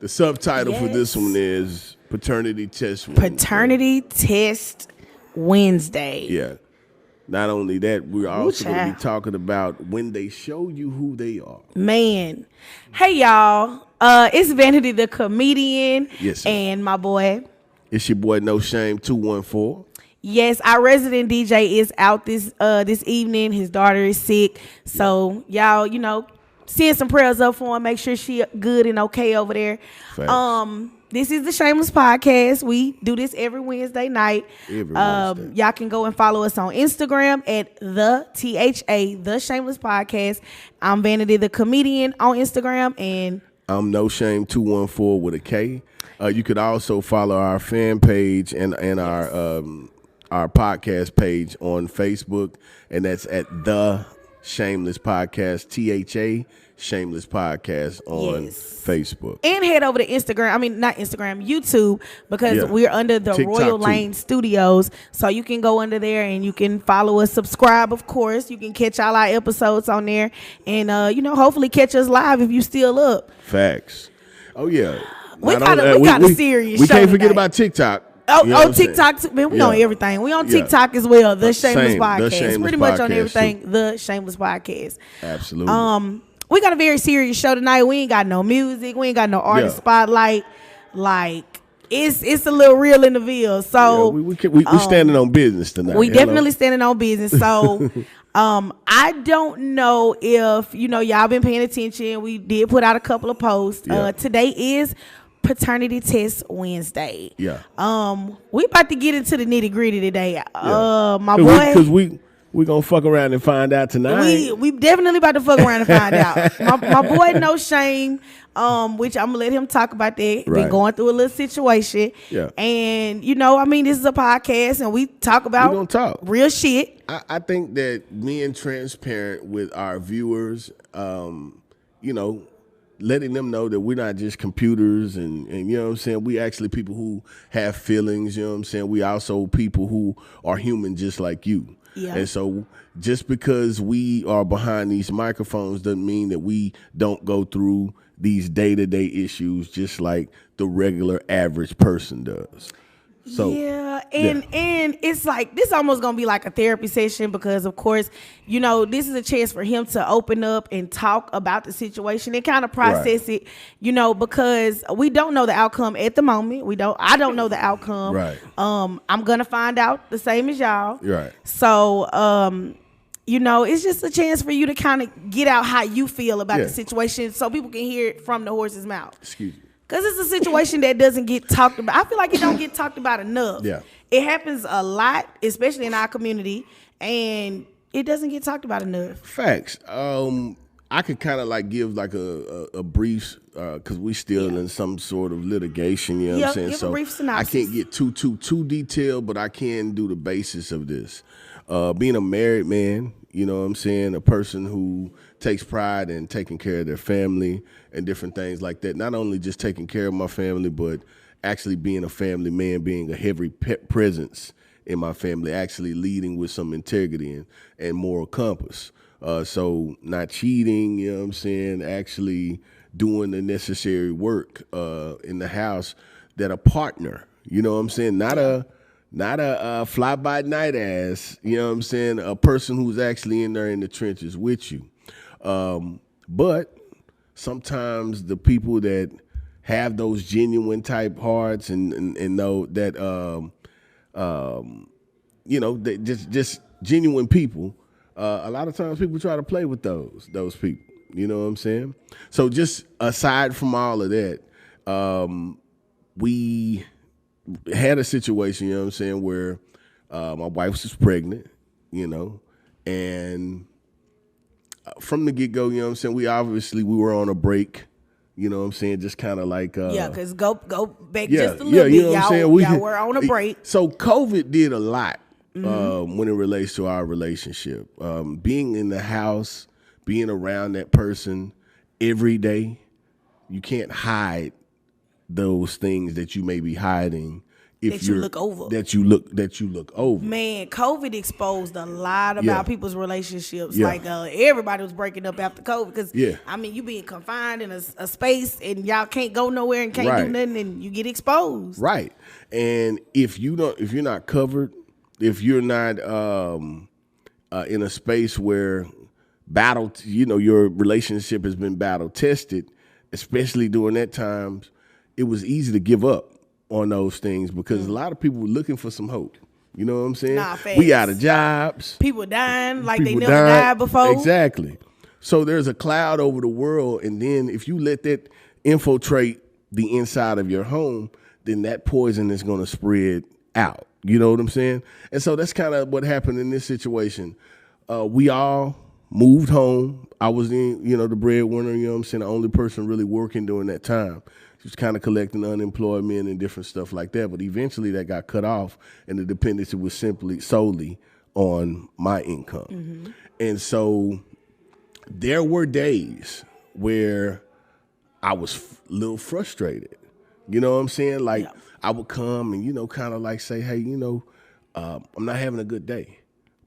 The subtitle for this one is Paternity Test Wednesday. Paternity Test Wednesday. Yeah. Not only that, we're also going to be talking about when they show you who they are. Man. Hey, y'all. It's Vanity the comedian. Yes, sir. And my boy. It's your boy No Shame 214. Yes, our resident DJ is out this evening. His daughter is sick. So, y'all, send some prayers up for him. Make sure she good and okay over there. Facts. This is the Shameless Podcast. We do this every Wednesday night. Y'all can go and follow us on Instagram at the Shameless Podcast. I'm Vanity the comedian on Instagram, and I'm No Shame 214 with a K. You could also follow our fan page and our podcast page on Facebook, and that's at the Shameless Podcast, THA Shameless Podcast on Facebook. And head over to Instagram. I mean, not Instagram, YouTube, because we're under the TikTok Royal Lane Studios. So you can go under there and you can follow us, subscribe, of course. You can catch all our episodes on there. And, hopefully catch us live if you still up. Facts. Oh, yeah. We got a serious show. We can't forget tonight. about TikTok. TikTok. Man, we on everything. We on TikTok as well. The Shameless Podcast. Pretty much on everything. The Shameless Podcast. Absolutely. We got a very serious show tonight. We ain't got no music. We ain't got no artist spotlight. Like it's a little real in the Ville. So we standing on business tonight. We definitely standing on business. So I don't know if y'all been paying attention. We did put out a couple of posts. Today is Paternity Test Wednesday. Yeah. We about to get into the nitty gritty today. My boy, because we gonna fuck around and find out tonight. We definitely about to fuck around and find out. My boy No Shame, which I'm gonna let him talk about that. Been going through a little situation. Yeah. And this is a podcast and we talk about real shit. I think that being transparent with our viewers, letting them know that we're not just computers and you know what I'm saying, we actually people who have feelings, you know what I'm saying? We also people who are human just like you. Yeah. And so just because we are behind these microphones doesn't mean that we don't go through these day-to-day issues just like the regular average person does. So and it's like this almost gonna be like a therapy session because of course, this is a chance for him to open up and talk about the situation and kind of process it, because we don't know the outcome at the moment. I don't know the outcome. Right. I'm gonna find out the same as y'all. Right. So it's just a chance for you to kind of get out how you feel about the situation so people can hear it from the horse's mouth. Excuse me. Because it's a situation that doesn't get talked about. I feel like it don't get talked about enough. Yeah. It happens a lot, especially in our community, and it doesn't get talked about enough. Facts. I could kind of like give like a brief, because we still in some sort of litigation, you know what I'm saying? Give a brief synopsis. I can't get too detailed, but I can do the basis of this. Being a married man, you know what I'm saying, a person who takes pride in taking care of their family and different things like that. Not only just taking care of my family, but actually being a family man, being a heavy presence in my family, actually leading with some integrity and moral compass. So not cheating, you know what I'm saying, actually doing the necessary work in the house that a partner, you know what I'm saying, not a fly-by-night ass, you know what I'm saying, a person who's actually in there in the trenches with you. But sometimes the people that have those genuine type hearts and know that, they just genuine people, a lot of times people try to play with those people, you know what I'm saying? So just aside from all of that, we had a situation, you know what I'm saying, where my wife was pregnant, and from the get-go, you know what I'm saying, we were on a break, you know what I'm saying, just kind of like... because go back just a little bit, you know what I'm saying? Y'all were on a break. So COVID did a lot when it relates to our relationship. Being in the house, being around that person every day, you can't hide those things that you may be hiding if that you look over. that you look over. Man, COVID exposed a lot about people's relationships. Yeah. Like everybody was breaking up after COVID because I mean, you being confined in a space and y'all can't go nowhere and can't do nothing, and you get exposed. Right. And if you're not covered, if you're not in a space where your relationship has been battle tested, especially during that times, it was easy to give up on those things because a lot of people were looking for some hope. You know what I'm saying? We out of jobs. People dying like they never died before. Exactly. So there's a cloud over the world, and then if you let that infiltrate the inside of your home, then that poison is going to spread out. You know what I'm saying? And so that's kind of what happened in this situation. We all moved home. I was the breadwinner, you know what I'm saying, the only person really working during that time. She was kind of collecting unemployment and different stuff like that. But eventually that got cut off, and the dependency was solely on my income. Mm-hmm. And so there were days where I was a little frustrated. You know what I'm saying? Like I would come and, kind of like say, hey, I'm not having a good day.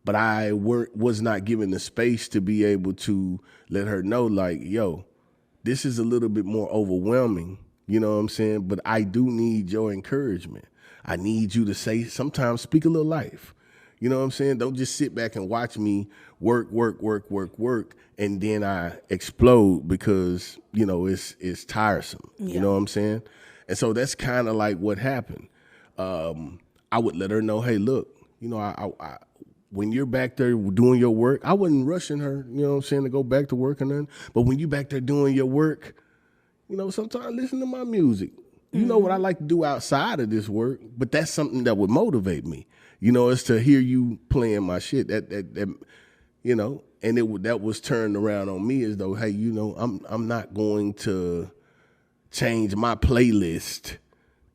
But I was not given the space to be able to let her know, like, yo, this is a little bit more overwhelming. You know what I'm saying? But I do need your encouragement. I need you to sometimes speak a little life. You know what I'm saying? Don't just sit back and watch me work, and then I explode because, it's tiresome. Yeah. You know what I'm saying? And so that's kind of like what happened. I would let her know, hey, look, I when you're back there doing your work, I wasn't rushing her, you know what I'm saying, to go back to work or nothing. But when you back there doing your work, sometimes listen to my music. You know what I like to do outside of this work, but that's something that would motivate me. Is to hear you playing my shit. That and that was turned around on me as though, hey, I'm not going to change my playlist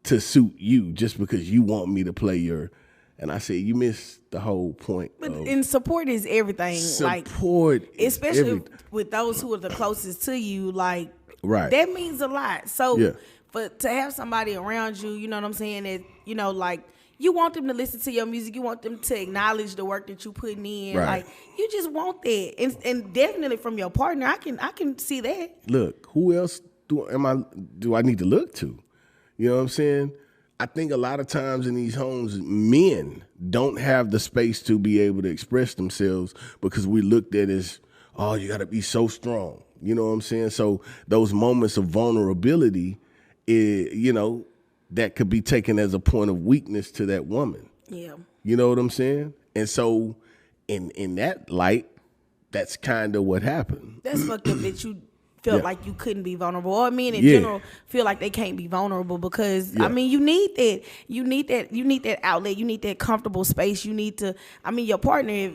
to suit you just because you want me to play your. And I said, you missed the whole point. And support is everything. Support, especially with those who are the closest to you. Like, right, that means a lot. So, but to have somebody around you, you know what I'm saying? That like you want them to listen to your music. You want them to acknowledge the work that you putting in. Right. Like you just want that, and definitely from your partner, I can see that. Look, who else do I need to look to? You know what I'm saying? I think a lot of times in these homes, men don't have the space to be able to express themselves because we looked at as, oh, you got to be so strong. You know what I'm saying? So those moments of vulnerability, that could be taken as a point of weakness to that woman. Yeah. You know what I'm saying? And so in that light, that's kind of what happened. That's fucked up that you felt like you couldn't be vulnerable. Or men in general feel like they can't be vulnerable because I mean you need that. You need that outlet. You need that comfortable space. You need to your partner,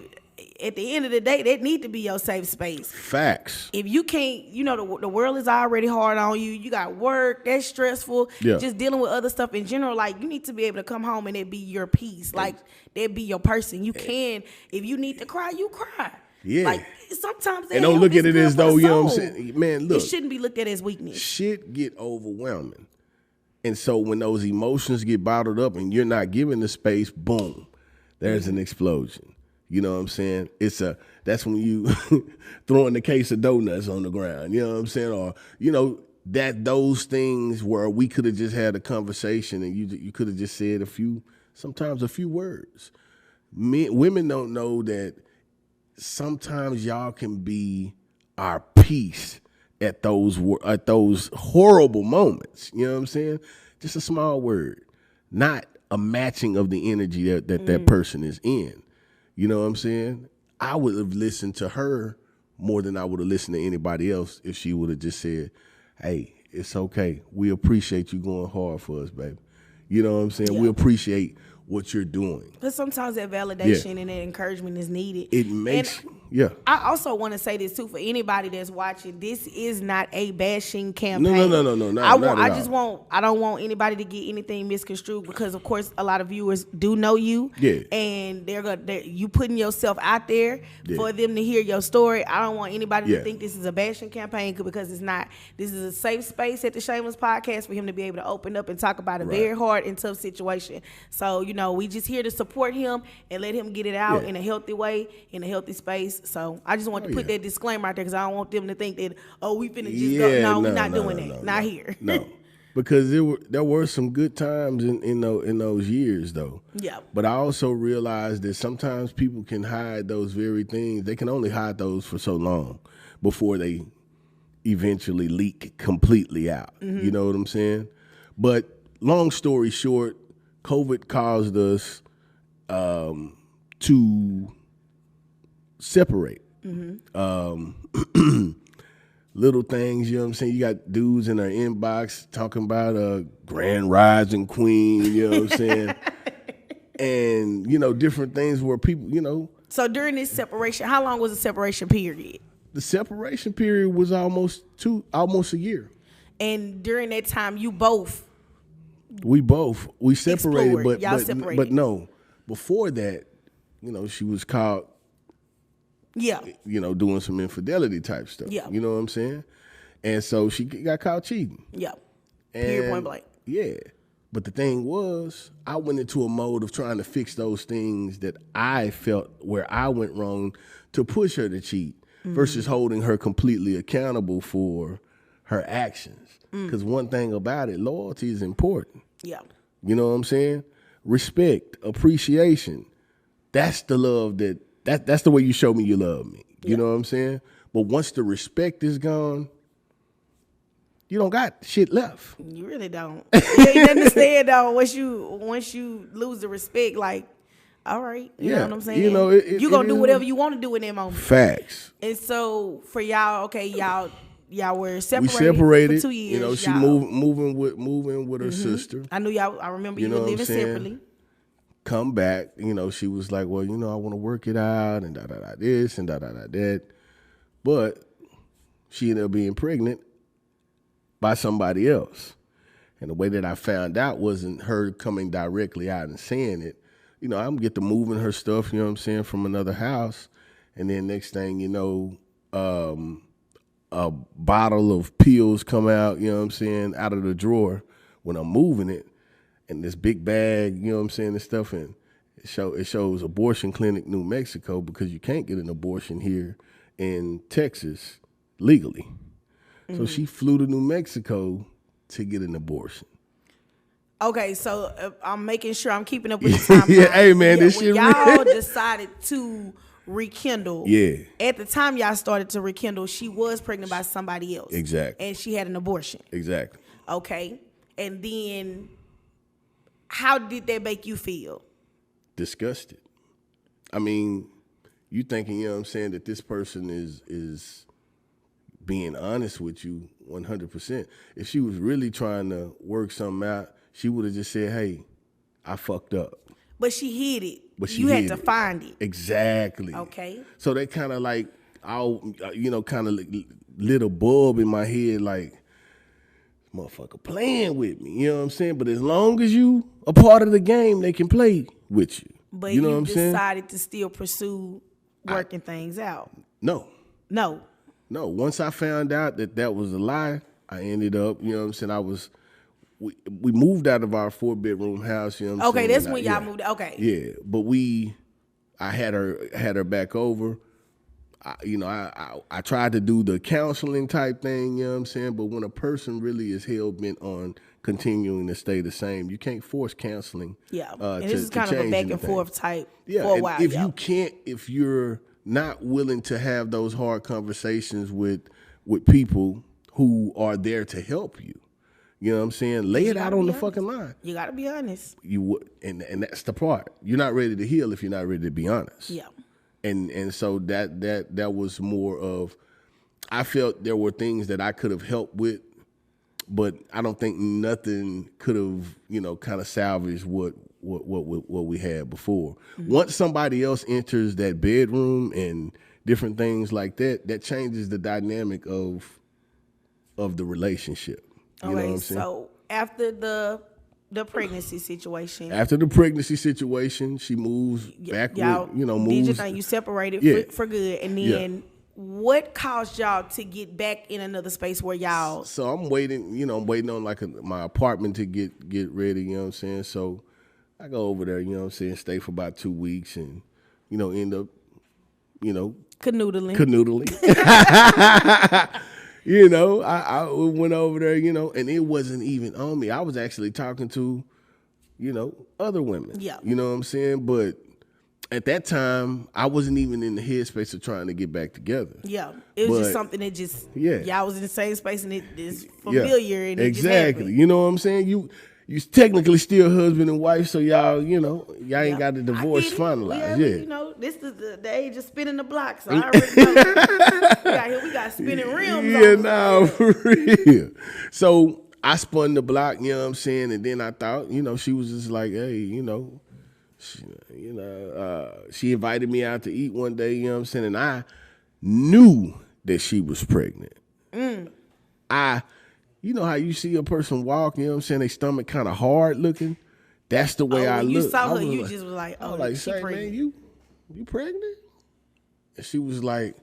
at the end of the day, that need to be your safe space. Facts. If you can't, the world is already hard on you. You got work, that's stressful. Yeah. Just dealing with other stuff in general. Like you need to be able to come home and it be your peace. Like that be your person. You can, if you need to cry, you cry. Yeah. Like sometimes and don't look at it as though, you know what I'm saying? Man, look. It shouldn't be looked at as weakness. Shit get overwhelming. And so when those emotions get bottled up and you're not given the space, boom, there's an explosion. You know what I'm saying? That's when you throwing the case of donuts on the ground. You know what I'm saying? Or, those things where we could have just had a conversation and you could have just said sometimes a few words. Women don't know that sometimes y'all can be our peace at those horrible moments. You know what I'm saying? Just a small word, not a matching of the energy that person is in. You know what I'm saying? I would have listened to her more than I would have listened to anybody else if she would have just said, hey, it's okay. We appreciate you going hard for us, baby. You know what I'm saying? Yeah. We appreciate what you're doing. But sometimes that validation and that encouragement is needed. It makes, I also want to say this too for anybody that's watching. This is not a bashing campaign. No. I don't want anybody to get anything misconstrued because, of course, a lot of viewers do know you. Yeah. And you putting yourself out there for them to hear your story. I don't want anybody to think this is a bashing campaign because it's not. This is a safe space at the Shameless Podcast for him to be able to open up and talk about a very hard and tough situation. So, we just here to support him and let him get it out in a healthy way, in a healthy space. So I just want to put that disclaimer out there because I don't want them to think that, we finna just go. No, we're not doing that. Not here. No, because there were some good times in those years though. Yeah. But I also realized that sometimes people can hide those very things. They can only hide those for so long before they eventually leak completely out. You know what I'm saying? But long story short, COVID caused us to separate. Little things, you know what I'm saying? You got dudes in our inbox talking about a grand rising queen, you know what I'm saying? And, different things where people, So during this separation, how long was the separation period? The separation period was almost a year. And during that time, we separated, explored. Y'all separated. But no, before that, she was caught, doing some infidelity type stuff. Yeah. You know what I'm saying? And so she got caught cheating. Yeah. Period, point blank. Yeah. But the thing was, I went into a mode of trying to fix those things that I felt where I went wrong to push her to cheat versus holding her completely accountable for her actions. Because one thing about it, loyalty is important. Yeah. You know what I'm saying? Respect, appreciation. That's the love that's the way you show me you love me. You know what I'm saying? But once the respect is gone, you don't got shit left. You really don't. You understand though, once you lose the respect, like, all right, you know what I'm saying? You gonna do whatever you want to do in that moment. Facts. And so for y'all, y'all were separated. We separated for 2 years. She moving with her sister. I knew y'all. I remember you were living separately. Come back, she was like, well, I want to work it out and this and that. But she ended up being pregnant by somebody else. And the way that I found out wasn't her coming directly out and saying it. I'm going to get to moving her stuff, from another house. And then next thing you know, a bottle of pills come out, out of the drawer when I'm moving it. And this big bag, and stuff. And it shows abortion clinic, New Mexico, because you can't get an abortion here in Texas legally. So she flew to New Mexico to get an abortion. Okay, so I'm making sure I'm keeping up with the timeline. Hey man, this shit y'all decided to rekindle. Yeah. At the time y'all started to rekindle, she was pregnant by somebody else. Exactly. And she had an abortion. Exactly. Okay. And then how did that make you feel? Disgusted. I mean, you thinking, that this person is being honest with you 100%. If she was really trying to work something out, she would have just said, hey, I fucked up. But she hid it. But you had to find it. Exactly. Okay. So that kind of like, kind of lit a bulb in my head like, motherfucker playing with me. You know what I'm saying? But as long as you a part of the game, they can play with you. But you know what I'm saying? Decided to still pursue working things out. No. Once I found out that was a lie, I ended up, we moved out of our 4-bedroom house, Okay, that's when y'all moved. Okay. Yeah, but I had her back over. I tried to do the counseling type thing, but when a person really is hell-bent on continuing to stay the same, you can't force counseling. Yeah, and this is kind of a back and forth type for a while. If you're not willing to have those hard conversations with people who are there to help you, you know what I'm saying? Lay it out on the fucking line. You got to be honest. And that's the part. You're not ready to heal if you're not ready to be honest. Yeah. And so that was more of, I felt there were things that I could have helped with, but I don't think nothing could have, kind of salvaged what what we had before. Once somebody else enters that bedroom and different things like that, that changes the dynamic of the relationship. You know what I'm saying? So after the pregnancy situation. After the pregnancy situation, she moves back y'all with, moves. Did your thing. You separated for good. And then what caused y'all to get back in another space where y'all... So I'm waiting, I'm waiting on like my apartment to get ready, you know what I'm saying? So I go over there, you know what I'm saying, stay for about 2 weeks and, end up, Canoodling. I went over there, and it wasn't even on me. I was actually talking to, other women. Yeah. You know what I'm saying? But at that time, I wasn't even in the headspace of trying to get back together. Yeah. It was just something that just, y'all was in the same space and it is familiar and it just happened. You know what I'm saying? You technically still husband and wife, so y'all ain't got the divorce finalized. This is the age of spinning the block, so I already know. we got spinning rims. For real. So I spun the block, you know what I'm saying, and then I thought, she was just like, hey, she invited me out to eat one day, you know what I'm saying, and I knew that she was pregnant. You know how you see a person walk, you know what I'm saying, their stomach kind of hard looking? That's the way I looked. When you saw her, you just was like, she pregnant. Man, you pregnant? And she was like,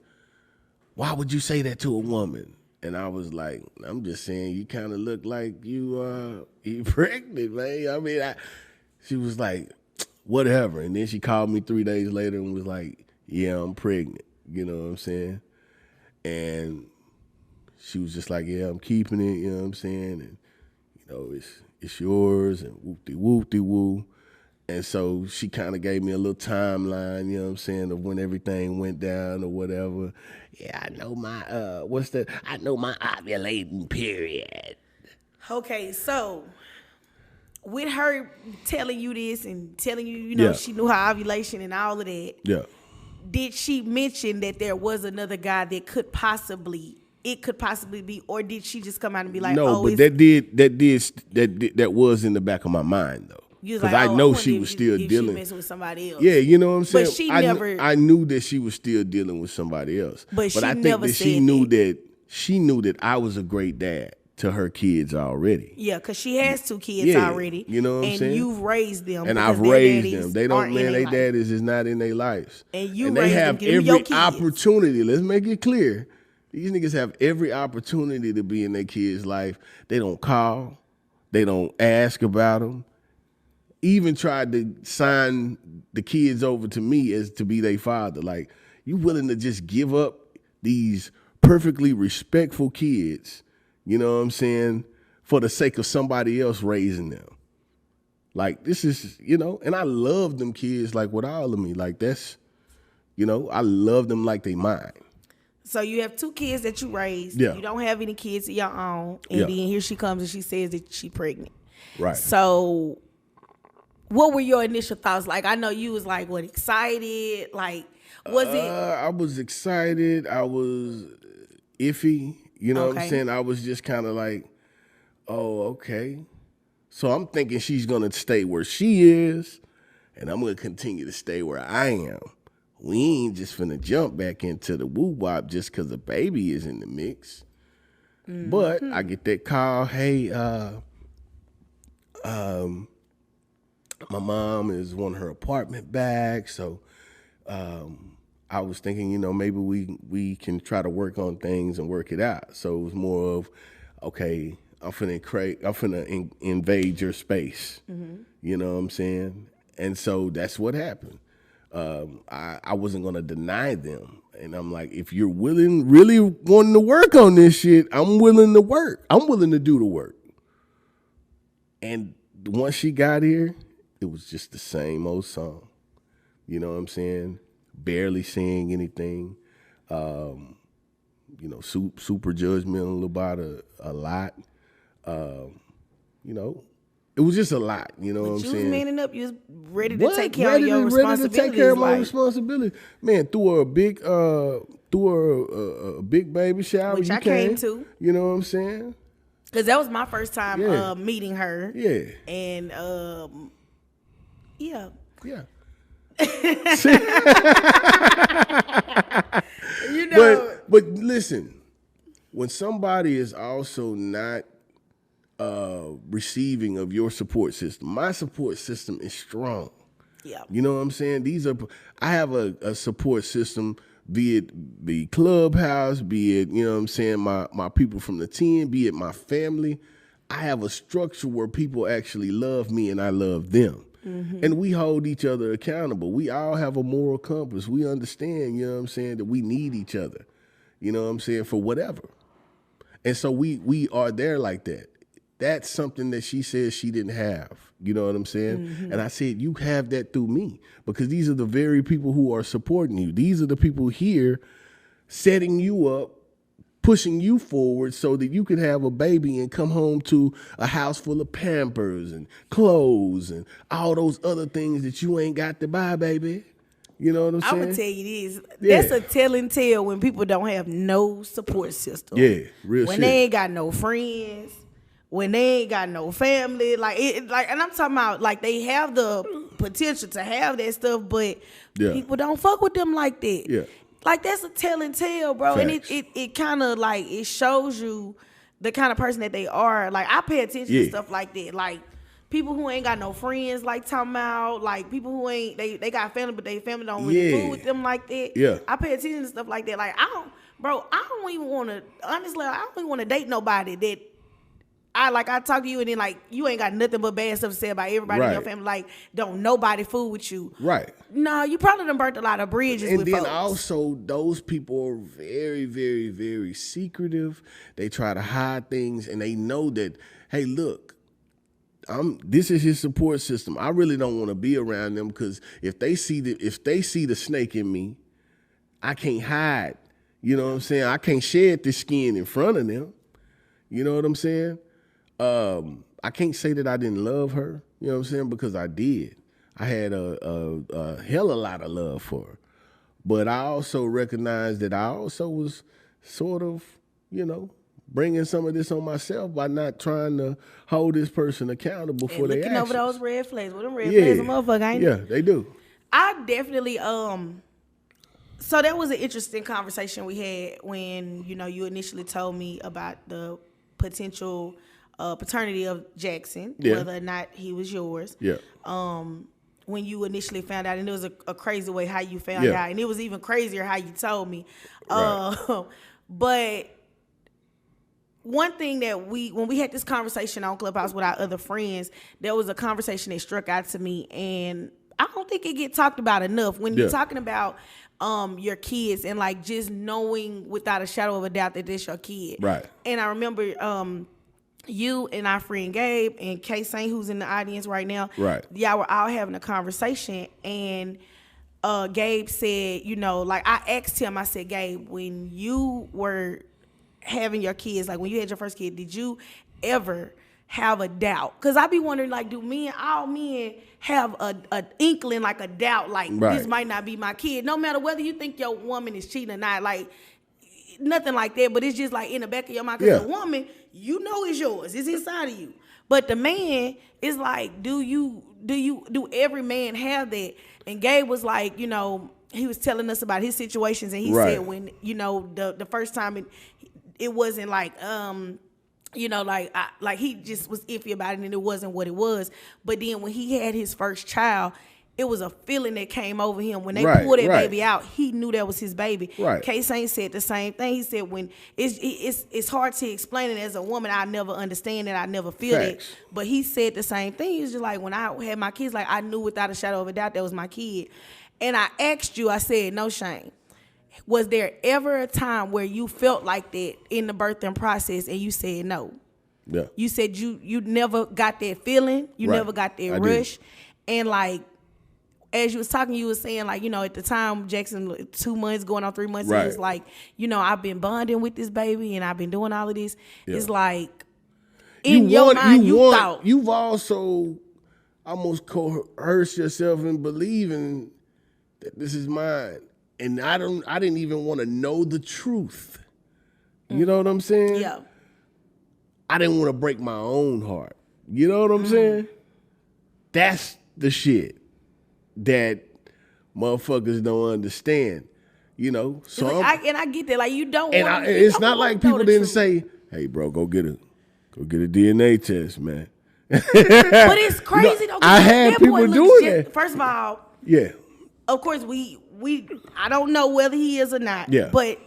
why would you say that to a woman? And I was like, I'm just saying you kind of look like you pregnant, man. I mean, she was like, whatever. And then she called me 3 days later and was like, yeah, I'm pregnant. You know what I'm saying? And she was just like, yeah, I'm keeping it, you know what I'm saying? And, it's yours and whoop-de-whoop-de-woo. And so she kind of gave me a little timeline, you know what I'm saying, of when everything went down or whatever. Yeah, I know my, I know my ovulating period. Okay, so with her telling you this and telling you, she knew her ovulation and all of that, did she mention that there was another guy that could possibly be, or did she just come out and be like, no, but that was in the back of my mind though. Because I know she was still dealing with somebody else. Yeah, you know what I'm saying? But she never... I knew that she was still dealing with somebody else. But I think that she knew that I was a great dad to her kids already. Yeah, because she has 2 kids already. You know what I'm saying? And you've raised them. And I've raised them. They don't, man, their daddies is not in their lives. And they have every opportunity. Let's make it clear. These niggas have every opportunity to be in their kids' life. They don't call. They don't ask about them. Even tried to sign the kids over to me as to be their father. Like, you willing to just give up these perfectly respectful kids, you know what I'm saying, for the sake of somebody else raising them. Like, this is, and I love them kids, like, with all of me. Like, that's, I love them like they mine. So you have 2 kids that you raised. Yeah. You don't have any kids of your own. And then here she comes and she says that she's pregnant. Right. So what were your initial thoughts? Like, I know you was like, what, excited? Like, was it? I was excited. I was iffy. You know what I'm saying? I was just kind of like, oh, okay. So I'm thinking she's going to stay where she is, and I'm going to continue to stay where I am. We ain't just finna jump back into the woo-wop just because a baby is in the mix. Mm-hmm. But I get that call, hey, my mom is wanting her apartment back, so I was thinking, maybe we can try to work on things and work it out. So it was more of, okay, I'm finna invade your space. Mm-hmm. You know what I'm saying? And so that's what happened. I wasn't gonna deny them, and I'm like, if you're really wanting to work on this shit, I'm willing to work. I'm willing to do the work. And once she got here, it was just the same old song. You know what I'm saying? Barely saying anything. Super judgmental about a lot. It was just a lot. You know what I'm saying? You was manning up. You was ready to take care of your responsibilities. Ready to take care of my responsibility. Man, through a big baby shower. Which I came to. You know what I'm saying? Because that was my first time meeting her. Yeah. And Yeah. Yeah. You know. But listen, when somebody is also not receiving of your support system, my support system is strong. Yeah. You know what I'm saying? I have a support system, be it the clubhouse, be it, you know what I'm saying, my people from the team, be it my family. I have a structure where people actually love me and I love them. Mm-hmm. And we hold each other accountable. We all have a moral compass. We understand, you know what I'm saying, that we need each other, you know what I'm saying, for whatever. And so we are there like that. That's something that she says she didn't have. You know what I'm saying? Mm-hmm. And I said, you have that through me, because these are the very people who are supporting you. These are the people here setting you up, pushing you forward so that you could have a baby and come home to a house full of Pampers and clothes and all those other things that you ain't got to buy, baby. You know what I'm saying? I'm going to tell you this. Yeah. That's a telling tale when people don't have no support system. Yeah, real when shit. They ain't got no friends. When they ain't got no family, and I'm talking about, like, they have the potential to have that stuff, but people don't fuck with them like that. Yeah. Like, that's a telling tale, bro. Facts. And it kind of, like, it shows you the kind of person that they are. Like, I pay attention to stuff like that. Like, people who ain't got no friends, like, talking about, like, people who ain't, they got family, but they family don't really fool with them like that. Yeah. I pay attention to stuff like that. Like, I don't even want to, honestly, I don't even want to date nobody that, I talk to you and then, like, you ain't got nothing but bad stuff to say about everybody in your family. Like, don't nobody fool with you. Right. No, you probably done burnt a lot of bridges with folks. And then also, those people are very, very, very secretive. They try to hide things, and they know that, hey, look, this is his support system. I really don't want to be around them, because if they see the snake in me, I can't hide. You know what I'm saying? I can't shed this skin in front of them. You know what I'm saying? I can't say that I didn't love her, you know what I'm saying, because I did. I had a hell of a lot of love for her. But I also recognized that I also was sort of, you know, bringing some of this on myself by not trying to hold this person accountable for their actions. Looking over those red flags. Well, them red flags a motherfucker, ain't Yeah, they do. I definitely, so that was an interesting conversation we had when, you know, you initially told me about the potential paternity of Jackson, whether or not he was yours. Yeah. When you initially found out, and it was a crazy way how you found out, and it was even crazier how you told me. Right. But one thing that when we had this conversation on Clubhouse with our other friends, there was a conversation that struck out to me, and I don't think it get talked about enough when you're talking about your kids and, like, just knowing without a shadow of a doubt that this your kid. Right. And I remember you and our friend Gabe and Kay Saint, who's in the audience right now. Right. Y'all were all having a conversation, and Gabe said, you know, like, I asked him, I said, Gabe, when you were having your kids, like when you had your first kid, did you ever have a doubt? Because I be wondering, like, do all men have a inkling, like a doubt, like, this might not be my kid, no matter whether you think your woman is cheating or not, like, nothing like that, but it's just like in the back of your mind, because the woman, you know, is yours, it's inside of you. But the man is like, do every man have that? And Gabe was like, you know, he was telling us about his situations, and he said when, you know, the first time it wasn't like, you know, like he just was iffy about it, and it wasn't what it was. But then when he had his first child, it was a feeling that came over him. When they pulled that baby out, he knew that was his baby. Right. K Saint said the same thing. He said, when it's hard to explain it as a woman, I never understand it, I never feel it. But he said the same thing. He was just like, when I had my kids, like, I knew without a shadow of a doubt that was my kid. And I asked you, I said, no shame, was there ever a time where you felt like that in the birthing process, and you said no? Yeah. You said you never got that feeling. You never got that rush. And, like, as you was talking, you was saying, like, you know, at the time, Jackson, 2 months, going on 3 months, he was like, you know, I've been bonding with this baby, and I've been doing all of this. Yeah. It's like, in your mind, you thought. You've also almost coerced yourself in believing that this is mine. And I didn't even want to know the truth. You know what I'm saying? Yeah. I didn't want to break my own heart. You know what I'm saying? That's the shit. that motherfuckers don't understand. You know, so like, I get that. Like, you don't and want. it's not like people didn't say, "Hey, bro, go get a DNA test, man." But it's crazy though. I had people doing that. First of all, yeah. Of course, we I don't know whether he is or not. Yeah. But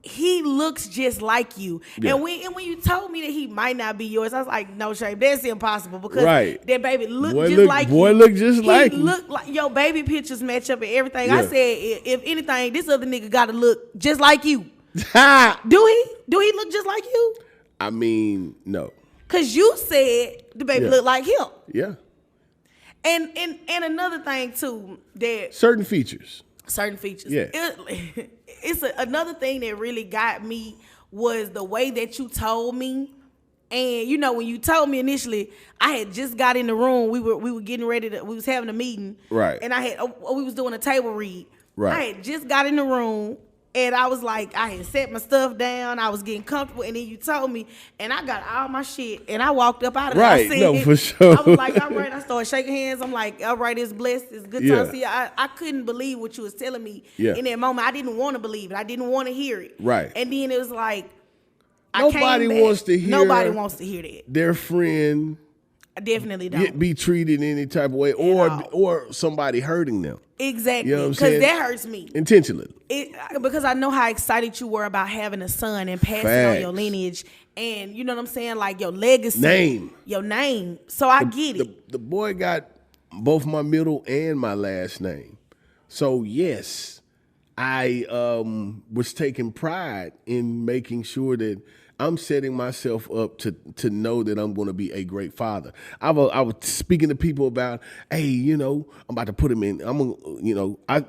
he looks just like you. Yeah. And when you told me that he might not be yours, I was like, no, Shane, that's impossible because that baby looked just like you. Boy look just like you. He looked like your baby pictures match up and everything. Yeah. I said, if anything, this other nigga got to look just like you. Do he? Do he look just like you? I mean, no. Because you said the baby looked like him. Yeah. And another thing, too, that... Certain features. Yeah. It's another thing that really got me was the way that you told me. And, you know, when you told me initially, I had just got in the room. We were getting ready we was having a meeting. Right. And we was doing a table read. Right. I had just got in the room. And I was like, I had set my stuff down. I was getting comfortable. And then you told me. And I got all my shit. And I walked up out of there. Right. No, for sure. I was like, all right. I started shaking hands. I'm like, all right, it's blessed. It's good time to see you. I couldn't believe what you was telling me in that moment. I didn't want to believe it. I didn't want to hear it. Right. And then it was like, Nobody wants to hear that. Their friend... I definitely don't. Be treated any type of way or somebody hurting them. Exactly. You know what I'm saying? Because that hurts me. Intentionally. Because I know how excited you were about having a son and passing on your lineage and, you know what I'm saying, like your legacy. Your name. So I get it. The boy got both my middle and my last name. So, yes, I was taking pride in making sure that I'm setting myself up to know that I'm going to be a great father. I was speaking to people about, hey, you know, I'm about to put him in.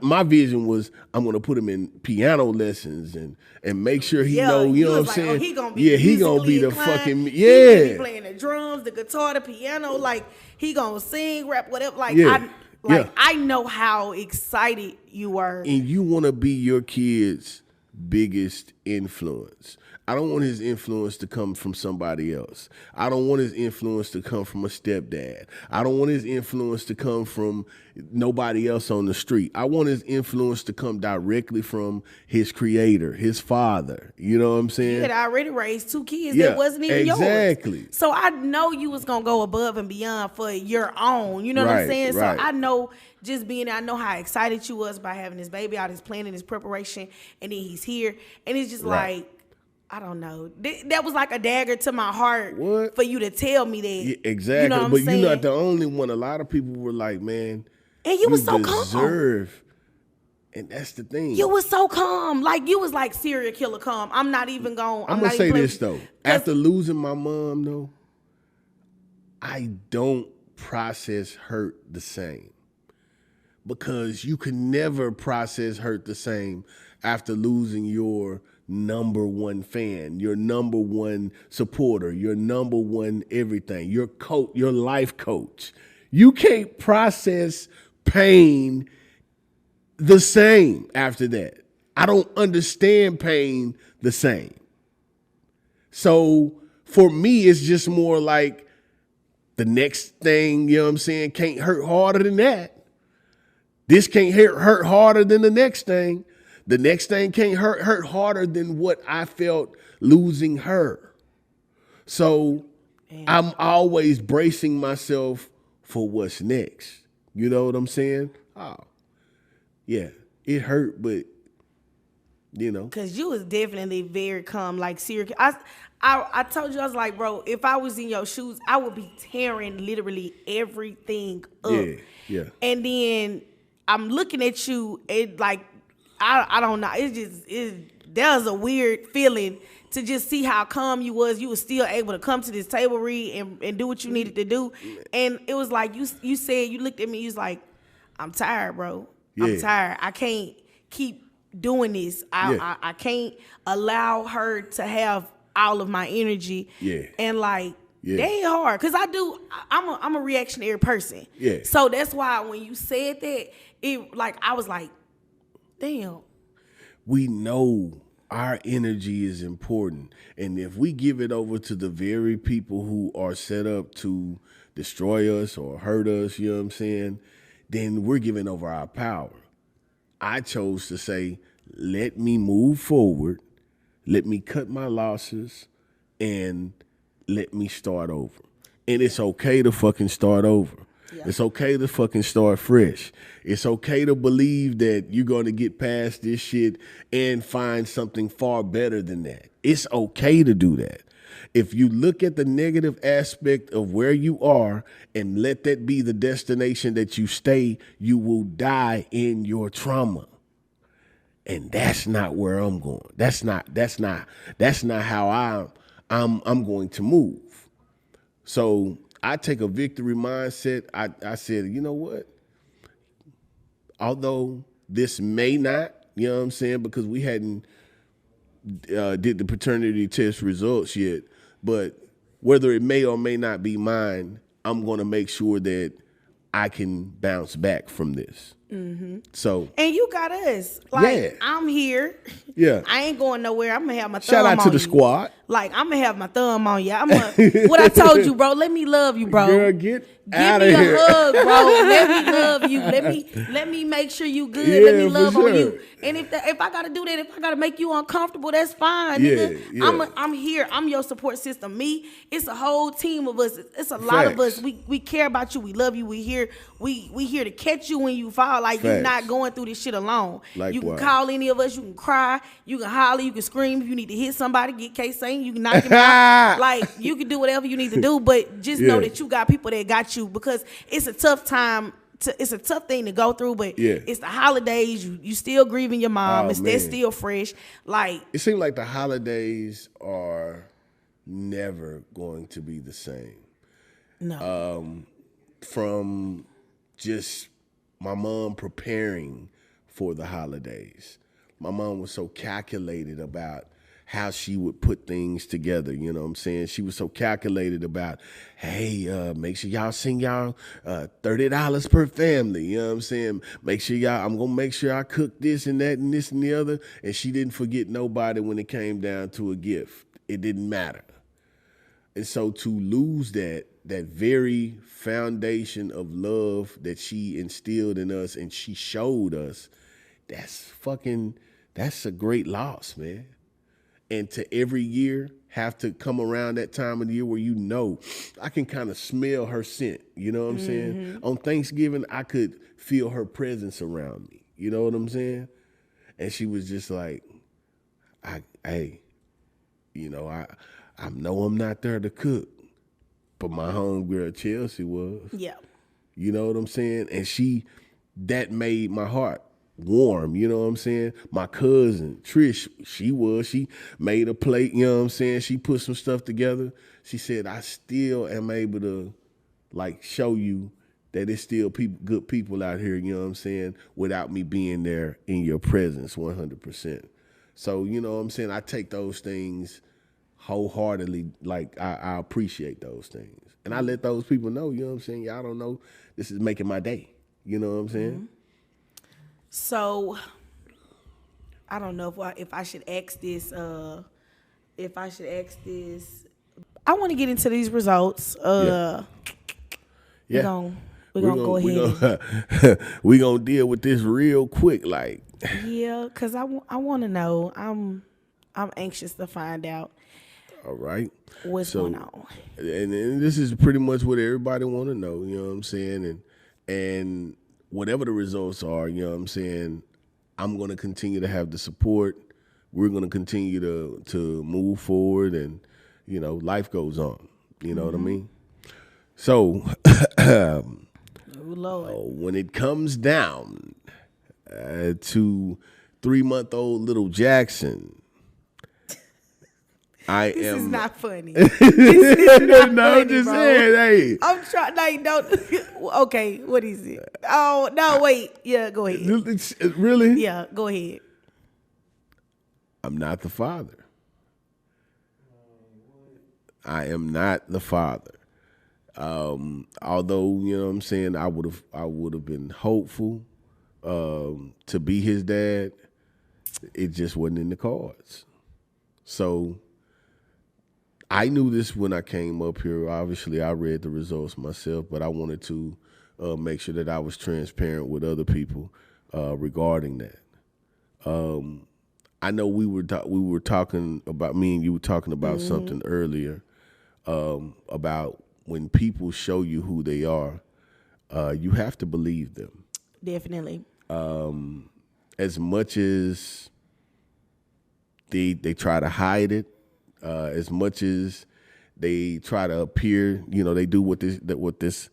My vision was I'm going to put him in piano lessons and make sure he know. You know what I'm saying? Oh, he gonna be he gonna be the inclined. fucking He gonna be playing the drums, the guitar, the piano. Like he gonna sing, rap, whatever. I know how excited you were, and you want to be your kid's biggest influence. I don't want his influence to come from somebody else. I don't want his influence to come from a stepdad. I don't want his influence to come from nobody else on the street. I want his influence to come directly from his creator, his father. You know what I'm saying? You had already raised 2 kids that wasn't even yours. Exactly. So I know you was going to go above and beyond for your own. You know what I'm saying? Right. So I know just being there, I know how excited you was by having this baby, all this planning, this preparation, and then he's here. And it's just like, I don't know. That was like a dagger to my heart for you to tell me that. Yeah, exactly. You know what I'm saying? You're not the only one. A lot of people were like, man, and you was so calm. And that's the thing. You was so calm. Like, you was like serial killer calm. I'm not even going. I'm going to say this, though. After losing my mom, though, I don't process hurt the same. Because you can never process hurt the same after losing your number one fan, your number one supporter, your number one everything, your coach, your life coach. You can't process pain the same after that. I don't understand pain the same. So for me, it's just more like the next thing, you know what I'm saying, can't hurt harder than that. This can't hurt harder than the next thing. The next thing can't hurt harder than what I felt losing her. So I'm always bracing myself for what's next. You know what I'm saying? Oh, yeah, it hurt, but you know. Because you was definitely very calm, like serious. I told you, I was like, bro, if I was in your shoes, I would be tearing literally everything up. Yeah. And then I'm looking at you, and like, I don't know. That was a weird feeling to just see how calm you was. You was still able to come to this table read and do what you needed to do. And it was like you said, you looked at me, you was like, I'm tired, bro. I'm tired. I can't keep doing this. I can't allow her to have all of my energy. And like, they ain't hard. Cause I'm a reactionary person. So that's why when you said that, I was like, damn. We know our energy is important. And if we give it over to the very people who are set up to destroy us or hurt us, you know what I'm saying? then we're giving over our power. I chose to say, let me move forward, let me cut my losses, and let me start over. And it's okay to fucking start over. Yeah. It's okay to fucking start fresh. It's okay to believe that you're going to get past this shit and find something far better than that. It's okay to do that. If you look at the negative aspect of where you are and let that be the destination that you stay, you will die in your trauma. And that's not where I'm going. That's not how I'm going to move. So I take a victory mindset. I said, you know what? Although this may not, you know what I'm saying, because we hadn't did the paternity test results yet, but whether it may or may not be mine, I'm going to make sure that I can bounce back from this. Mm-hmm. So, and you got us. Like, yeah. I'm here. Yeah. I ain't going nowhere. I'm going to have my thumb Shout out on to the you. squad. Like, I'm going to have my thumb on you. What I told you, bro. Let me love you, bro. Girl, give me a hug, bro. Let me love you. Let me make sure you good. Yeah, let me love on you. And if I got to do that, if I got to make you uncomfortable, that's fine, nigga. Yeah. I'm here. I'm your support system. Me, it's a whole team of us. It's a lot of us. We care about you. We love you. We here to catch you when you fall. Like, you're not going through this shit alone. Likewise. You can call any of us. You can cry. You can holler. You can scream. If you need to hit somebody, get K-Sane. You can knock him out. Like, you can do whatever you need to do. But just know that you got people that got you, because it's a tough time. It's a tough thing to go through, but it's the holidays. You still grieving your mom. They're still fresh. Like, it seems like the holidays are never going to be the same. No. From just my mom preparing for the holidays. My mom was so calculated about how she would put things together, you know what I'm saying? She was so calculated about, hey, make sure y'all send y'all $30 per family, you know what I'm saying? Make sure I'm going to make sure I cook this and that and this and the other. And she didn't forget nobody when it came down to a gift. It didn't matter. And so to lose that very foundation of love that she instilled in us and she showed us, that's a great loss, man. And to every year have to come around that time of the year where I can kind of smell her scent, you know what I'm saying? On Thanksgiving, I could feel her presence around me, you know what I'm saying? And she was just like, I know I'm not there to cook, but my homegirl Chelsea was. Yeah. You know what I'm saying? And that made my heart warm, you know what I'm saying? My cousin, Trish, she made a plate, you know what I'm saying? She put some stuff together. She said, I still am able to, like, show you that it's still good people out here, you know what I'm saying, without me being there in your presence 100%. So, you know what I'm saying? I take those things wholeheartedly. Like, I appreciate those things. And I let those people know, you know what I'm saying? Y'all don't know, this is making my day. You know what I'm saying? Mm-hmm. So, I don't know if I should ask this. I want to get into these results. We're gonna go ahead. We're gonna deal with this real quick, like. Yeah, cause I want to know. I'm anxious to find out. All right. What's going on? And this is pretty much what everybody want to know. You know what I'm saying? And whatever the results are, you know what I'm saying, I'm going to continue to have the support. We're going to continue to move forward, and, you know, life goes on. You know what I mean? So, when it comes down to 3-month-old little Jackson, This is not funny. This is not funny, I'm just bro. saying, hey. I'm trying, like, don't. Okay, what is it? Oh, no, wait. Yeah, go ahead. Really? Yeah, go ahead. I'm not the father. I am not the father. Although, you know what I'm saying, I would have been hopeful to be his dad. It just wasn't in the cards. So I knew this when I came up here. Obviously, I read the results myself, but I wanted to make sure that I was transparent with other people regarding that. I know we were talking about, me and you were talking about something earlier about when people show you who they are, you have to believe them. Definitely. As much as they try to hide it, as much as they try to appear, they do what this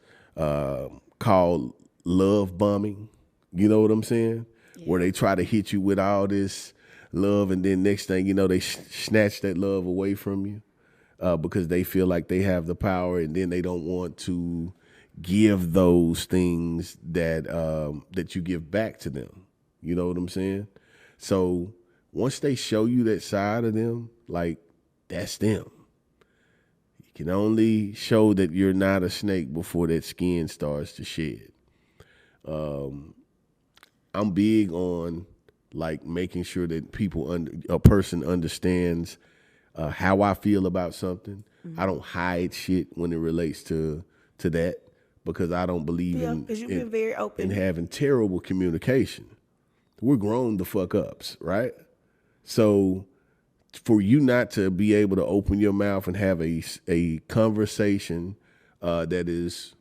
called love bombing. You know what I'm saying? Yeah. Where they try to hit you with all this love, and then next thing you know, they snatch that love away from you because they feel like they have the power, and then they don't want to give those things that you give back to them. You know what I'm saying? So once they show you that side of them, like, that's them. You can only show that you're not a snake before that skin starts to shed. I'm big on like making sure that a person understands how I feel about something. Mm-hmm. I don't hide shit when it relates to that, because I don't believe because you've been very open in having terrible communication. We're grown the fuck ups, right? So for you not to be able to open your mouth and have a conversation that is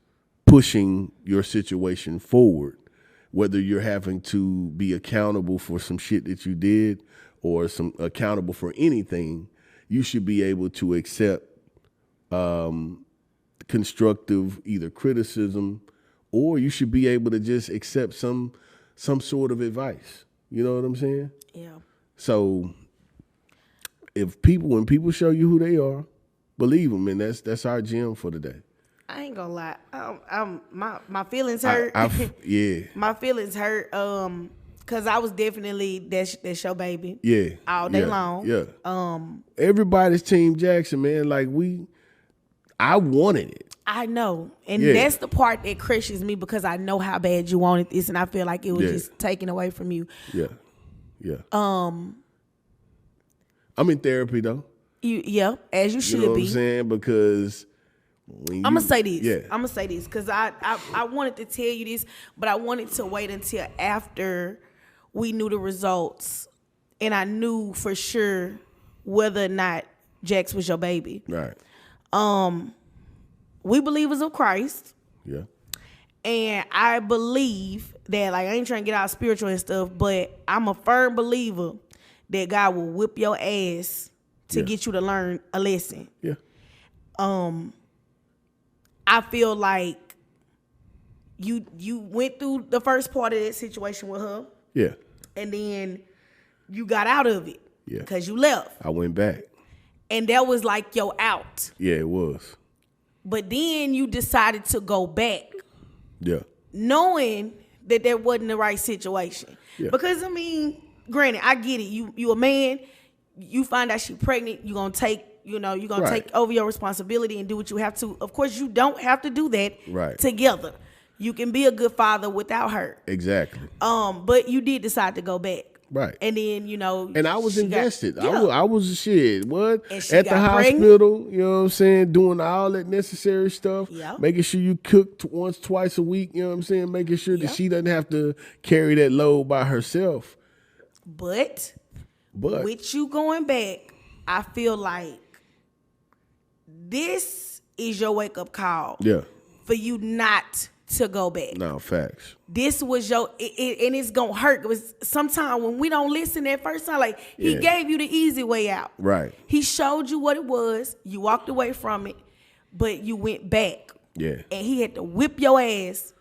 pushing your situation forward, whether you're having to be accountable for some shit that you did or accountable for anything, you should be able to accept constructive either criticism, or you should be able to just accept some sort of advice. You know what I'm saying? Yeah. So when people show you who they are, believe them, and that's our gem for today. I ain't gonna lie. My feelings hurt. Yeah. My feelings hurt. Cause I was definitely that's your baby. Yeah. All day long. Yeah. Everybody's Team Jackson, man. Like I wanted it. I know. And that's the part that crushes me, because I know how bad you wanted this, and I feel like it was just taken away from you. Yeah. Yeah. I'm in therapy though. As you should be. You know what I'm saying? Because I'm gonna say this. Yeah. I'm gonna say this because I wanted to tell you this, but I wanted to wait until after we knew the results, and I knew for sure whether or not Jax was your baby. Right. We believers of Christ. Yeah. And I believe that, like, I ain't trying to get out spiritual and stuff, but I'm a firm believer that God will whip your ass to get you to learn a lesson. Yeah. I feel like you went through the first part of that situation with her. Yeah. And then you got out of it. Yeah. Because you left. I went back. And that was like your out. Yeah, it was. But then you decided to go back. Yeah. Knowing that wasn't the right situation. Yeah. Because, I mean, granted, I get it. You a man, you find out she's pregnant, you're going to take, take over your responsibility and do what you have to. Of course, you don't have to do that together. You can be a good father without her. Exactly. But you did decide to go back. Right. And then, And I was invested. I was shit. What? At the hospital, you know what I'm saying? Doing all that necessary stuff. Yeah. Making sure you cook once, twice a week, you know what I'm saying? Making sure that she doesn't have to carry that load by herself. But with you going back, I feel like this is your wake-up call. Yeah. For you not to go back. No, facts. This was and it's gonna hurt. Because sometimes when we don't listen that first time, like, he gave you the easy way out. Right. He showed you what it was. You walked away from it, but you went back. Yeah. And he had to whip your ass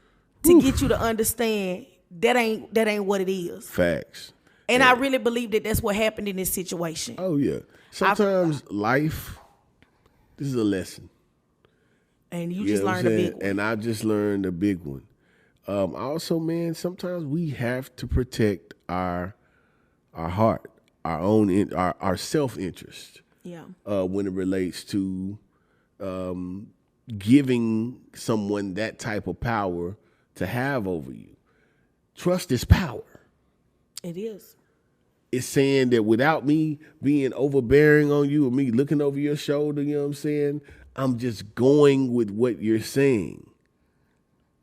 to get you to understand that ain't what it is. Facts. And I really believe that that's what happened in this situation. Oh yeah. Sometimes life, this is a lesson. And you just learned a big one. And I just learned a big one. Also, man, sometimes we have to protect our heart, our self-interest. Yeah. When it relates to giving someone that type of power to have over you. Trust is power. It is. It's saying that without me being overbearing on you or me looking over your shoulder, you know what I'm saying? I'm just going with what you're saying.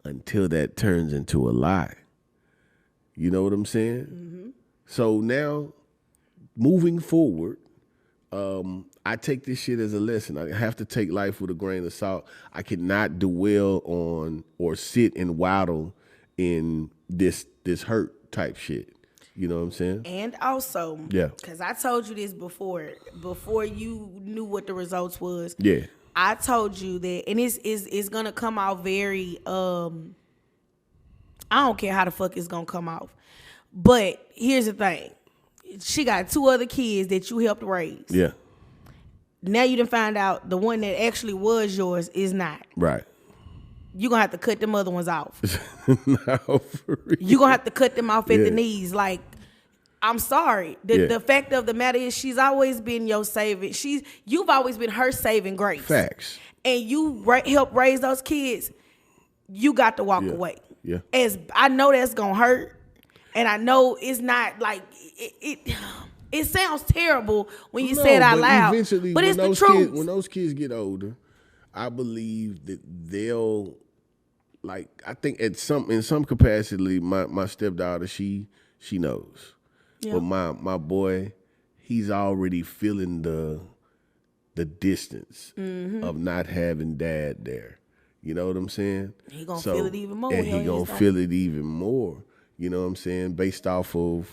until that turns into a lie. You know what I'm saying? Mm-hmm. So now, moving forward, I take this shit as a lesson. I have to take life with a grain of salt. I cannot dwell on or sit and waddle in this hurt type shit. You know what I'm saying? And also, yeah, because I told you this before you knew what the results was. Yeah, I told you that, and it's gonna come out very. I don't care how the fuck it's gonna come off, but here's the thing: she got 2 other kids that you helped raise. Yeah. Now you done find out the one that actually was yours is not. Right. You're going to have to cut them other ones off. No, for real. You're going to have to cut them off at the knees. Like, I'm sorry. The fact of the matter is she's always been your saving. You've always been her saving grace. Facts. And you help raise those kids. You got to walk away. Yeah. As I know that's going to hurt. And I know it's not like it sounds terrible when you say it out loud. Eventually, but it's the truth. When those kids get older, I believe that they'll, like, I think in some capacity, my stepdaughter, she knows. Yeah. But my boy, he's already feeling the distance of not having dad there. You know what I'm saying? He gonna feel it even more. And he gonna feel it even more. You know what I'm saying? Based off of,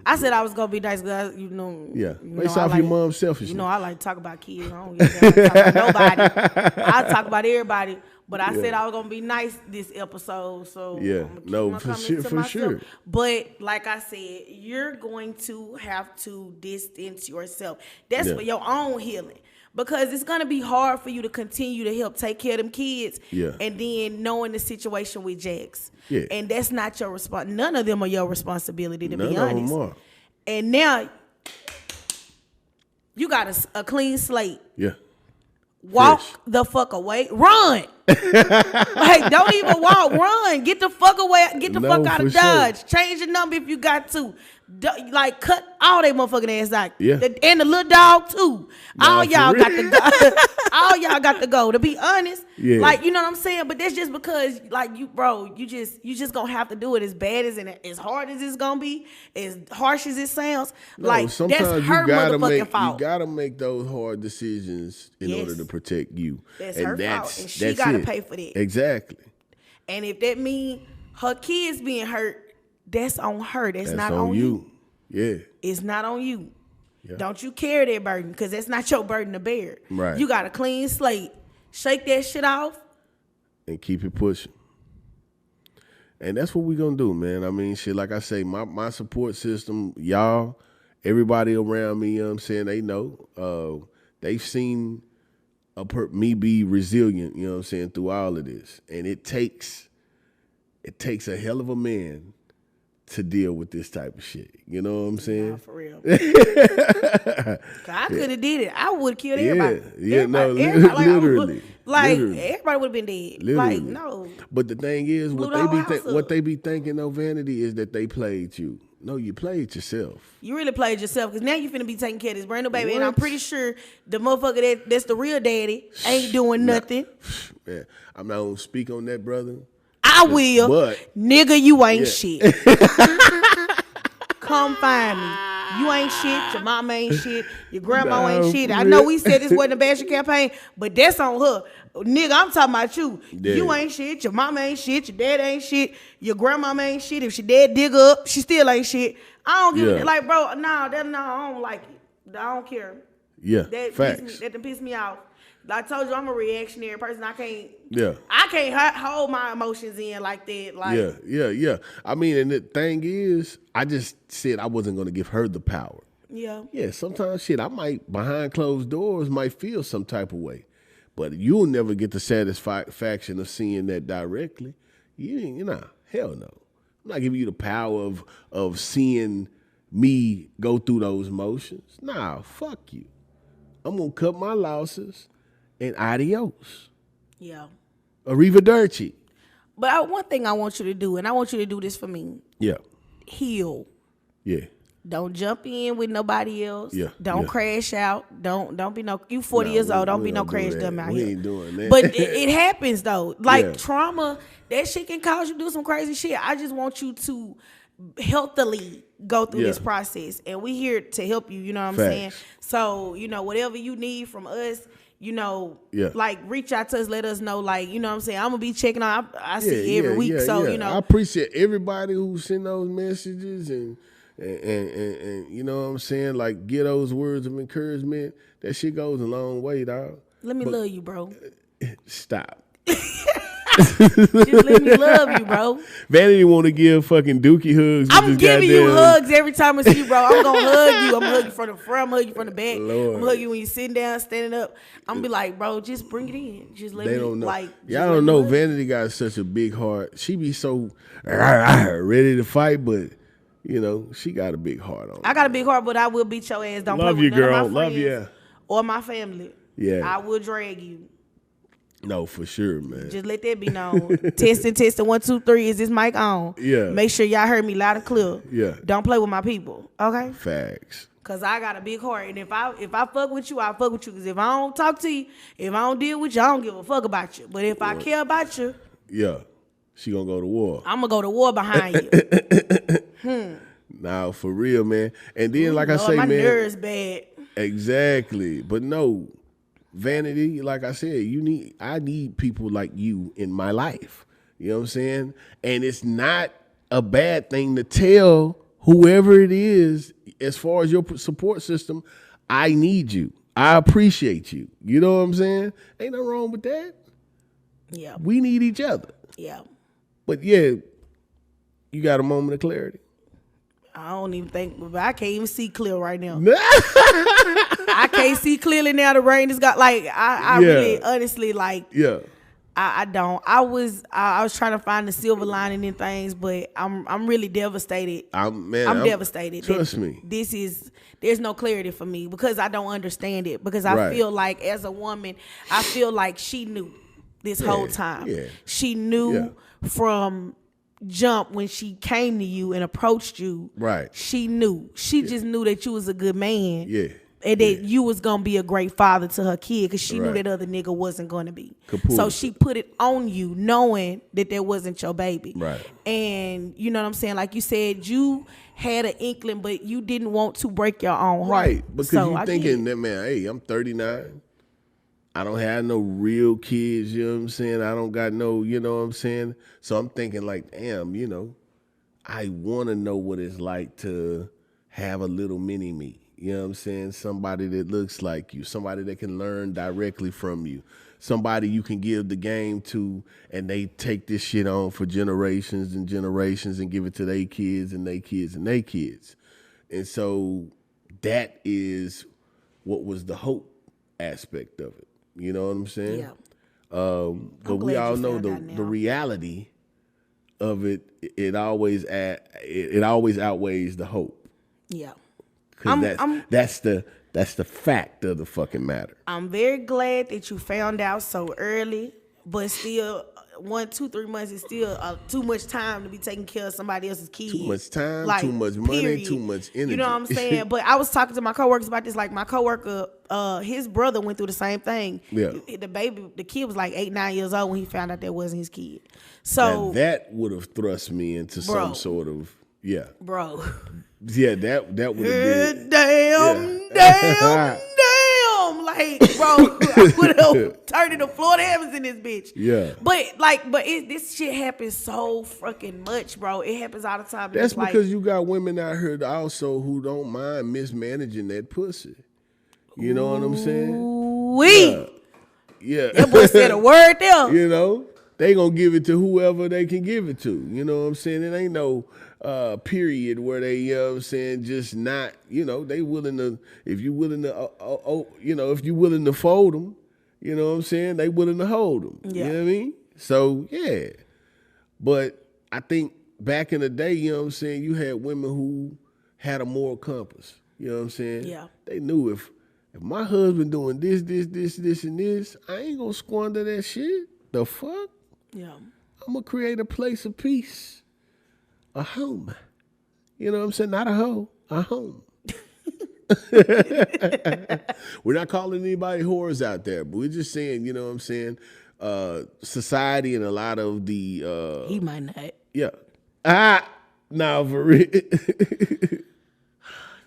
I said I was gonna be nice because based off your mom's selfishness. I like to talk about kids. I don't give a damn talk about nobody. I talk about everybody. But I said I was gonna be nice this episode, so for sure. But like I said, you're going to have to distance yourself. That's for your own healing. Because it's going to be hard for you to continue to help take care of them kids. Yeah. And then knowing the situation with Jax. Yeah. And that's not your response. None of them are your responsibility, to be honest. None of them are. And now, you got a clean slate. Yeah. Walk the fuck away. Run. Like, don't even walk. Run. Get the fuck away. Get the fuck out of Dodge. Sure. Change your number if you got to. Like, cut all they motherfucking ass out. Yeah. And the little dog too. All y'all got to go. All y'all got to go. To be honest, like, you know what I'm saying. But that's just because, like, you just gonna have to do it as bad as hard as it's gonna be, as harsh as it sounds. Like, that's her motherfucking fault. You gotta make those hard decisions in order to protect you. That's her fault, and she gotta pay for that. Exactly. And if that means her kids being hurt, that's on her. That's not on you. Yeah. It's not on you. Yeah. Don't you carry that burden, because that's not your burden to bear. Right. You got a clean slate. Shake that shit off. And keep it pushing. And that's what we're going to do, man. I mean, shit, like I say, my support system, y'all, everybody around me, you know what I'm saying, they know. They've seen me be resilient, you know what I'm saying, through all of this. And it takes a hell of a man to deal with this type of shit. You know what I'm saying? Nah, for real. I could have did it. I would have killed everybody. Literally. Everybody would have been dead. Literally. Like, no. But the thing is, what they be thinking, though, Vanity, is that they played you. No, you played yourself. You really played yourself, because now you finna be taking care of this brand new baby. What? And I'm pretty sure the motherfucker that's the real daddy ain't doing nothing. Man, I'm not gonna speak on that, brother. I will. But, nigga, you ain't shit. Come find me. You ain't shit. Your mama ain't shit. Your grandma ain't shit. I know we said this wasn't a bashing campaign, but that's on her. Nigga, I'm talking about you. Yeah. You ain't shit. Your mama ain't shit. Your dad ain't shit. Your grandmama ain't shit. If your dad dig her up, she still ain't shit. I don't give a like, bro. No, I don't like it. I don't care. Yeah, facts. That piss me off. I told you, I'm a reactionary person. I can't hold my emotions in like that. Like, yeah. I mean, and the thing is, I just said I wasn't going to give her the power. Yeah. Yeah, sometimes shit, I might, behind closed doors, might feel some type of way. But you'll never get the satisfaction of seeing that directly. You know, hell no. I'm not giving you the power of seeing me go through those motions. Nah, fuck you. I'm going to cut my losses. And adios. Yeah. Arrivederci. But one thing I want you to do, and I want you to do this for me. Yeah. Heal. Yeah. Don't jump in with nobody else. Yeah. Don't crash out. Don't be no. You 40 years old. Don't be no crash dumb out we here. Ain't doing that. But it happens though. Like, Yeah. trauma, that shit can cause you to do some crazy shit. I just want you to healthily go through this process, and we here to help you. You know what I'm saying? So, whatever you need from us, like, reach out to us, let us know. Like, you know what I'm saying? I'm gonna be checking on. I see every week, so I appreciate everybody who send those messages and you know what I'm saying, like, get those words of encouragement. That shit goes a long way, dog. Let me love you, bro. Stop. Just let me love you, bro. Vanity want to give fucking Dookie hugs. I'm giving you hugs every time I see you, bro. I'm gonna hug you. I'm gonna hug you from the front. I'm gonna hug you from the back. Lord. I'm gonna hug you when you're sitting down, standing up. I'm gonna be like, bro, just bring it in. Just let me, don't know. like. Y'all don't know. Vanity got such a big heart. She be so ready to fight, but she got a big heart on. I got a big heart, but I will beat your ass. Don't love play you, with none girl. of my friends Love you. or my family. Yeah, I will drag you. No, for sure, man. Just let that be known. Testing. 1, 2, 3. Is this mic on? Yeah. Make sure y'all heard me loud and clear. Yeah. Don't play with my people. Okay. Facts. Cause I got a big heart, and if I fuck with you, I fuck with you. Cause if I don't talk to you, if I don't deal with you, I don't give a fuck about you. But if I care about you, she gonna go to war. I'm gonna go to war behind you. Now, for real, man. And then, like I say, my man, nerves bad. Exactly. But no, Vanity, like I said, I need people like you in my life. You know what I'm saying? And it's not a bad thing to tell whoever it is, as far as your support system, I need you. I appreciate you. You know what I'm saying? Ain't nothing wrong with that. Yeah. We need each other. Yeah. But yeah, you got a moment of clarity. I don't even think, but I can't even see clear right now. I can't see clearly now. The rain has got, like, I really, honestly, like, I don't. I was trying to find the silver lining in things, but I'm really devastated. I'm devastated. Trust me. There's no clarity for me because I don't understand it. Because I feel like, as a woman, I feel like she knew this whole time. Yeah. She knew from jump when she came to you and approached you. Right. She knew. She just knew that you was a good man. Yeah. And that you was going to be a great father to her kid, because she knew that other nigga wasn't going to be. So she put it on you knowing that that wasn't your baby. Right. And you know what I'm saying? Like you said, you had an inkling, but you didn't want to break your own heart. Right. Because you thinking that, man, hey, I'm 39. I don't have no real kids, you know what I'm saying? I don't got no, you know what I'm saying? So I'm thinking like, damn, I want to know what it's like to have a little mini me. You know what I'm saying? Somebody that looks like you, somebody that can learn directly from you, somebody you can give the game to, and they take this shit on for generations and generations and give it to their kids and their kids and their kids. And so that is what was the hope aspect of it. You know what I'm saying? Yeah. But we all know the reality of it. It always outweighs the hope. Yeah. Because that's the fact of the fucking matter. I'm very glad that you found out so early, but still 1, 2, 3 months is still too much time to be taking care of somebody else's kids. Too much time, like, too much money, period. Too much energy. You know what I'm saying? But I was talking to my coworkers about this. Like, my coworker, his brother went through the same thing. Yeah. The kid was like 8, 9 years old when he found out that wasn't his kid. So now that would have thrust me into some sort of bro. Yeah, that would have been damn. Like, bro, I would have turned into Florida Evans in this bitch. Yeah. But this shit happens so fucking much, bro. It happens all the time. That's because you got women out here also who don't mind mismanaging that pussy. You know what I'm saying? Yeah. That boy said a word there. They gonna give it to whoever they can give it to. You know what I'm saying? It ain't no period where they, you know what I'm saying, just not, they willing to, if you willing to, if you willing to fold them, you know what I'm saying, they willing to hold them. Yeah. You know what I mean? So, yeah. But I think back in the day, you know what I'm saying, you had women who had a moral compass. You know what I'm saying? Yeah. They knew if my husband doing this, and this, I ain't gonna squander that shit. The fuck? Yeah. I'm gonna create a place of peace. A home. You know what I'm saying? Not a hoe. are home. We're not calling anybody whores out there, but we're just saying, you know what I'm saying? Society and a lot of the He might not. yeah. Now for real.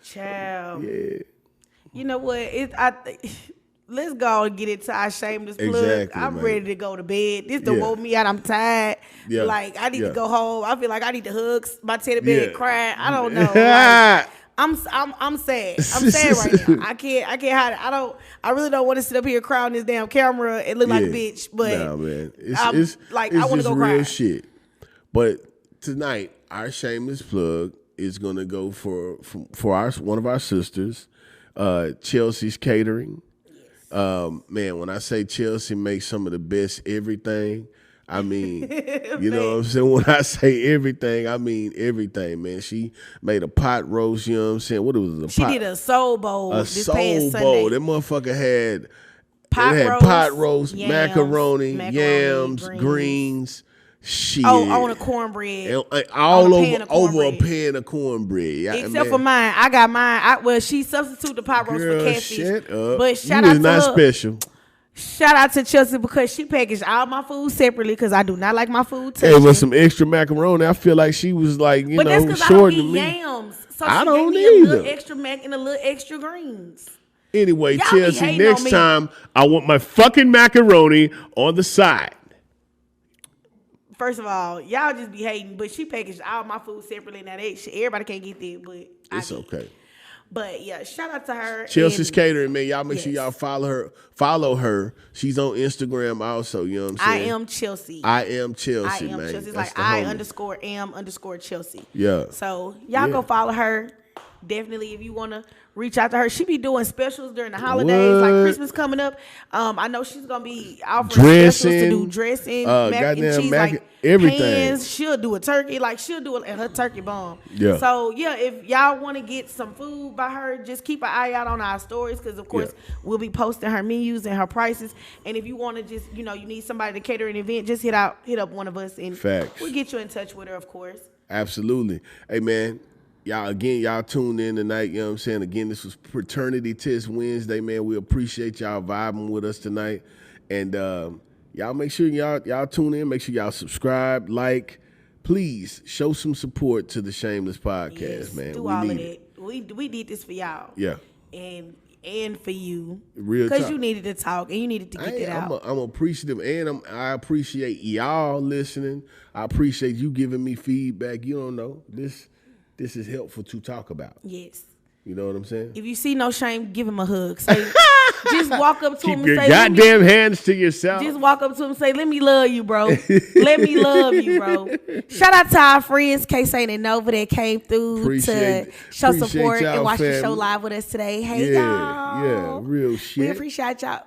Child. Yeah. You know what? Let's go and get into our shameless plug. Exactly, I'm man. ready to go to bed. This done Yeah. woke me out. I'm tired. Yeah. Like I need Yeah. to go home. I feel like I need to hug my teddy bear and Yeah. cry. I don't know. Like, I'm sad. I'm sad right now. I can't hide it. I really don't want to sit up here and cry on this damn camera and look like a bitch. But nah, man. it's like I want to go real cry. shit. But tonight, our shameless plug is gonna go for one of our sisters, Chelsea's Catering. Man, when I say Chelsea makes some of the best everything, I mean, you know what I'm saying? When I say everything, I mean everything, man. She made a pot roast, you know what I'm saying? What was it? She did a soul bowl this past Sunday. That motherfucker had Pot roast, yams, macaroni, yams, greens. Shit. Oh, on a cornbread. All over a pan of cornbread. Except for mine. I got mine. She substituted the pot roast for catfish. Shut up. But shout you out is to not her. special. Shout out to Chelsea because she packaged all my food separately because I do not like my food touched. Hey, with some extra macaroni, I feel like she was like, but that's because I don't eat yams. So I she don't gave me a either. little extra mac and a little extra greens. Anyway, Y'all be Chelsea, hating next on me. time I want my fucking macaroni on the side. First of all, y'all just be hating, but she packaged all my food separately. Now everybody can't get that, but It's okay. But yeah, shout out to her. Chelsea's Catering, man. Y'all make sure y'all follow her. She's on Instagram also, you know what I'm saying? I am Chelsea. I am Chelsea, I am man. Chelsea. It's That's like the I homie. _ Chelsea. Yeah. So y'all go follow her. Definitely, if you want to reach out to her, she be doing specials during the holidays, like Christmas coming up. I know she's gonna be offering specials to do dressing, mac and cheese, like everything. Pans. She'll do a turkey, like she'll do her turkey bomb. Yeah. So yeah, if y'all want to get some food by her, just keep an eye out on our stories because of course we'll be posting her menus and her prices. And if you want to just you need somebody to cater an event, just hit up one of us and we'll get you in touch with her, of course. Absolutely. Hey man. Y'all tuned in tonight, you know what I'm saying? Again, this was Paternity Test Wednesday, man. We appreciate y'all vibing with us tonight. And y'all make sure y'all tune in. Make sure y'all subscribe, like. Please show some support to the Shameless Podcast, man. Do all of that. We did this for y'all. Yeah. And for you. Real because you needed to talk and you needed to get it out. I'm appreciative and I appreciate y'all listening. I appreciate you giving me feedback. You don't know. This is helpful to talk about. Yes. You know what I'm saying? If you see no shame, give him a hug. Say, just walk up to him and say, keep your goddamn hands to yourself. Just walk up to him and say, let me love you, bro. Let me love you, bro. Shout out to our friends, K-Saint and Nova, that came through to show support and watch the show live with us today. Hey, y'all. Yeah, real shit. We appreciate y'all.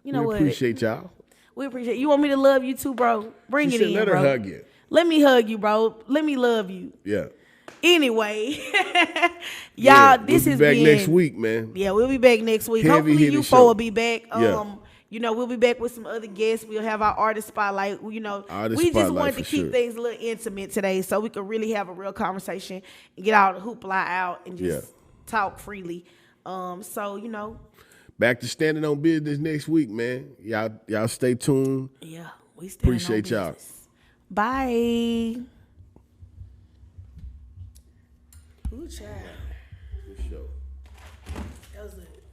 You know what? We appreciate y'all. We appreciate you. Want me to love you too, bro? Bring it in, let bro. her hug you. Let me hug you, bro. Let me love you. Yeah. Anyway, y'all, this we'll is back next week, man. Yeah, we'll be back next week. Hopefully, you four will be back. We'll be back with some other guests. We'll have our artist spotlight. We just wanted to keep things a little intimate today, so we could really have a real conversation and get all the hoopla out and just talk freely. Back to standing on business next week, man. Y'all stay tuned. Yeah, we standing appreciate on business. Y'all. Bye. Ooh, child. For sure. That was it.